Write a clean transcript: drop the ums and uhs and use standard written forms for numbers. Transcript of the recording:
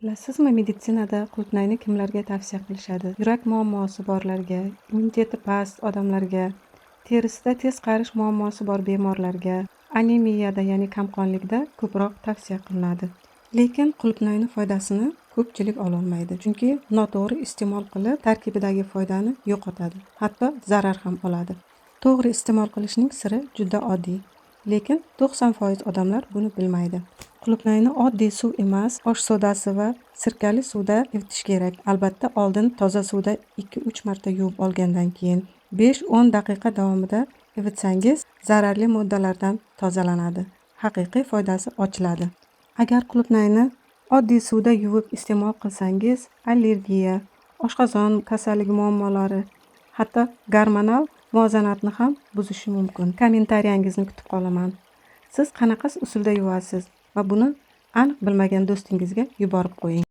Bilasizmi, meditsinada qulupnayni kimlarga tavsiya qilishadi? Yurak muammosi borlarga, immuniteti past odamlarga, terisida tez qarish muammosi bor bemorlarga, anemiyada ya'ni kamqonlikda ko'proq tavsiya qilinadi. Lekin qulupnayni foydasini ko'pchilik ololmaydi, chunki noto'g'ri iste'mol qilib tarkibidagi foydani yo'qotadi, hatto zarar ham oladi. To'g'ri iste'mol qilishning siri juda oddiy, lekin 90% odamlar buni bilmaydi. Qulupnayni oddiy suv emas, osh sodasi va sirkali suvda ivitish kerak. Albatta, oldin toza suvda 2-3 marta yuvib olgandan keyin 5-10 daqiqa davomida ivitsangiz, zararli moddalardan tozalanadi. Haqiqiy foydasi ochiladi. Agar qulupnayni oddiy suvda yuvib iste'mol qilsangiz, allergiya, oshqozon kasalligi muammolari, hatto gormonal muvozanatni ham buzishi mumkin. Kommentariyangizni kutib qolaman. Siz qanaqa usulda yuvasiz va buni aniq bilmagan do'stingizga yuborib qo'ying.